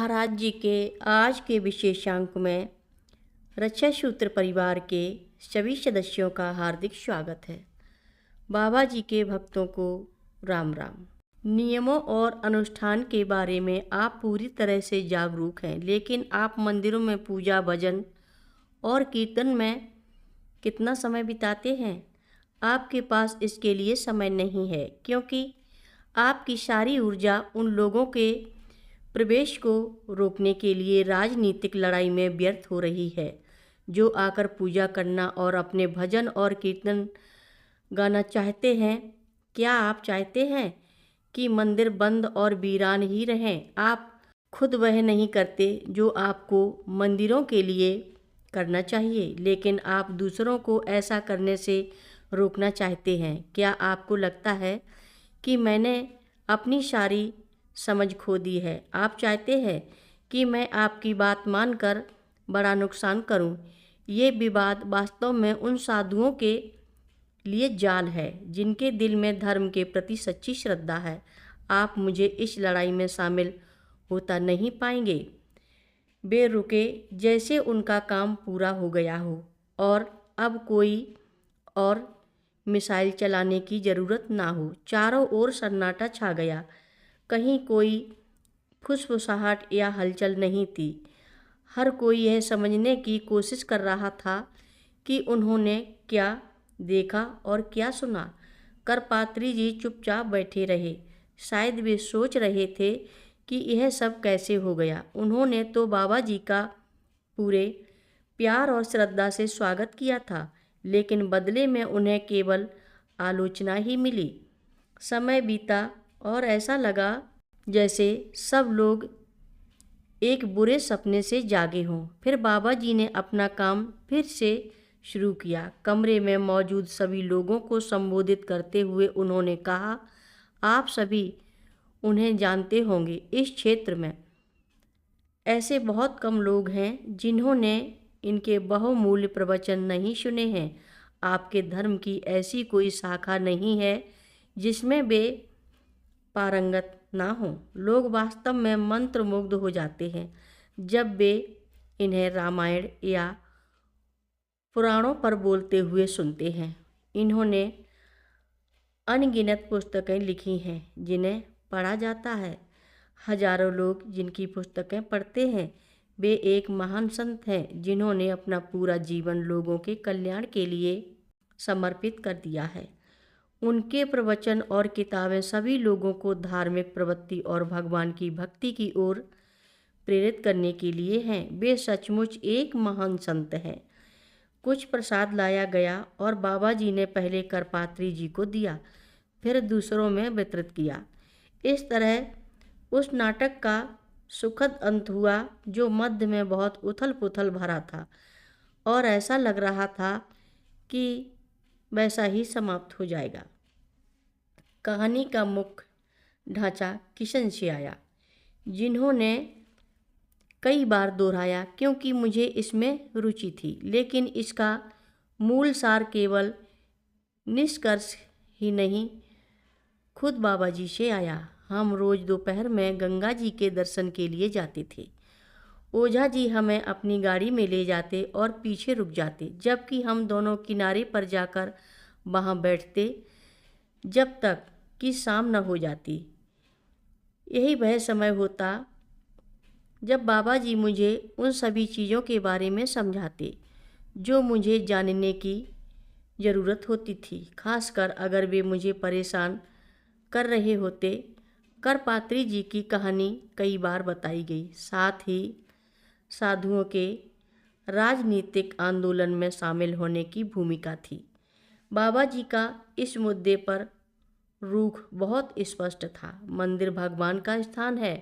महाराज जी के आज के विशेषांक में रक्षा सूत्र परिवार के सभी सदस्यों का हार्दिक स्वागत है। बाबा जी के भक्तों को राम राम। नियमों और अनुष्ठान के बारे में आप पूरी तरह से जागरूक हैं, लेकिन आप मंदिरों में पूजा, भजन और कीर्तन में कितना समय बिताते हैं? आपके पास इसके लिए समय नहीं है, क्योंकि आपकी सारी ऊर्जा उन लोगों के प्रवेश को रोकने के लिए राजनीतिक लड़ाई में व्यर्थ हो रही है जो आकर पूजा करना और अपने भजन और कीर्तन गाना चाहते हैं। क्या आप चाहते हैं कि मंदिर बंद और वीरान ही रहें? आप खुद वह नहीं करते जो आपको मंदिरों के लिए करना चाहिए, लेकिन आप दूसरों को ऐसा करने से रोकना चाहते हैं। क्या आपको लगता है कि मैंने अपनी सारी समझ खो दी है? आप चाहते हैं कि मैं आपकी बात मानकर बड़ा नुकसान करूं। ये विवाद वास्तव में उन साधुओं के लिए जाल है जिनके दिल में धर्म के प्रति सच्ची श्रद्धा है। आप मुझे इस लड़ाई में शामिल होता नहीं पाएंगे। वे रुके जैसे उनका काम पूरा हो गया हो और अब कोई और मिसाइल चलाने की ज़रूरत ना हो। चारों ओर सन्नाटा छा गया। कहीं कोई फुसफुसाहट या हलचल नहीं थी। हर कोई यह समझने की कोशिश कर रहा था कि उन्होंने क्या देखा और क्या सुना। करपात्री जी चुपचाप बैठे रहे। शायद वे सोच रहे थे कि यह सब कैसे हो गया। उन्होंने तो बाबा जी का पूरे प्यार और श्रद्धा से स्वागत किया था, लेकिन बदले में उन्हें केवल आलोचना ही मिली। समय बीता और ऐसा लगा जैसे सब लोग एक बुरे सपने से जागे हों। फिर बाबा जी ने अपना काम फिर से शुरू किया। कमरे में मौजूद सभी लोगों को संबोधित करते हुए उन्होंने कहा, आप सभी उन्हें जानते होंगे। इस क्षेत्र में ऐसे बहुत कम लोग हैं जिन्होंने इनके बहुमूल्य प्रवचन नहीं सुने हैं। आपके धर्म की ऐसी कोई शाखा नहीं है जिसमें वे पारंगत ना हो। लोग वास्तव में मंत्रमुग्ध हो जाते हैं जब वे इन्हें रामायण या पुराणों पर बोलते हुए सुनते हैं। इन्होंने अनगिनत पुस्तकें लिखी हैं जिन्हें पढ़ा जाता है। हजारों लोग जिनकी पुस्तकें पढ़ते हैं वे एक महान संत हैं जिन्होंने अपना पूरा जीवन लोगों के कल्याण के लिए समर्पित कर दिया है। उनके प्रवचन और किताबें सभी लोगों को धार्मिक प्रवृत्ति और भगवान की भक्ति की ओर प्रेरित करने के लिए हैं। वे सचमुच एक महान संत हैं। कुछ प्रसाद लाया गया और बाबा जी ने पहले करपात्री जी को दिया, फिर दूसरों में वितरित किया। इस तरह उस नाटक का सुखद अंत हुआ जो मध्य में बहुत उथल पुथल भरा था और ऐसा लग रहा था कि वैसा ही समाप्त हो जाएगा। कहानी का मुख्य ढांचा किशन से आया, जिन्होंने कई बार दोहराया क्योंकि मुझे इसमें रुचि थी, लेकिन इसका मूल सार केवल निष्कर्ष ही नहीं खुद बाबा जी से आया। हम रोज़ दोपहर में गंगा जी के दर्शन के लिए जाते थे। ओझा जी हमें अपनी गाड़ी में ले जाते और पीछे रुक जाते, जबकि हम दोनों किनारे पर जाकर वहाँ बैठते जब तक कि शाम न हो जाती। यही वह समय होता जब बाबा जी मुझे उन सभी चीज़ों के बारे में समझाते जो मुझे जानने की ज़रूरत होती थी, खासकर अगर वे मुझे परेशान कर रहे होते। करपात्री जी की कहानी कई बार बताई गई, साथ ही साधुओं के राजनीतिक आंदोलन में शामिल होने की भूमिका थी। बाबा जी का इस मुद्दे पर रुख बहुत स्पष्ट था। मंदिर भगवान का स्थान है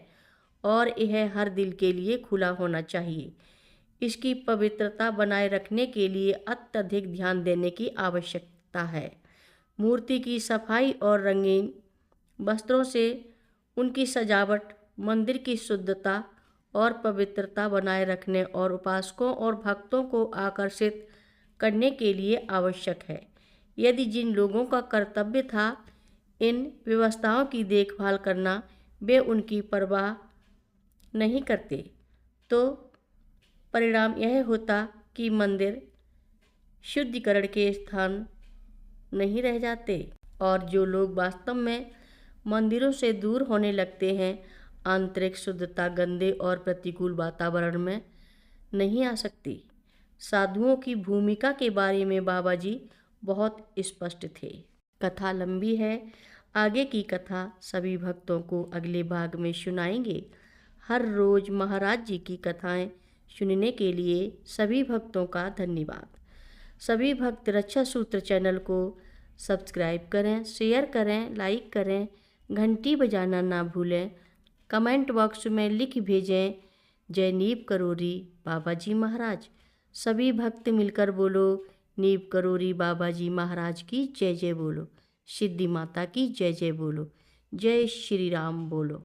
और यह हर दिल के लिए खुला होना चाहिए। इसकी पवित्रता बनाए रखने के लिए अत्यधिक ध्यान देने की आवश्यकता है। मूर्ति की सफाई और रंगीन वस्त्रों से उनकी सजावट मंदिर की शुद्धता और पवित्रता बनाए रखने और उपासकों और भक्तों को आकर्षित करने के लिए आवश्यक है। यदि जिन लोगों का कर्तव्य था इन व्यवस्थाओं की देखभाल करना, वे उनकी परवाह नहीं करते तो परिणाम यह होता कि मंदिर शुद्धिकरण के स्थान नहीं रह जाते और जो लोग वास्तव में मंदिरों से दूर होने लगते हैं, आंतरिक शुद्धता गंदे और प्रतिकूल वातावरण में नहीं आ सकती। साधुओं की भूमिका के बारे में बाबा जी बहुत स्पष्ट थे। कथा लंबी है, आगे की कथा सभी भक्तों को अगले भाग में सुनाएंगे। हर रोज महाराज जी की कथाएं सुनने के लिए सभी भक्तों का धन्यवाद। सभी भक्त रक्षा सूत्र चैनल को सब्सक्राइब करें, शेयर करें, लाइक करें, घंटी बजाना ना भूलें। कमेंट बॉक्स में लिख भेजें, जय नीव करोरी बाबा जी महाराज। सभी भक्त मिलकर बोलो, नीव करोरी बाबा जी महाराज की जय जय बोलो, सिद्धि माता की जय जय बोलो, जय श्री राम बोलो।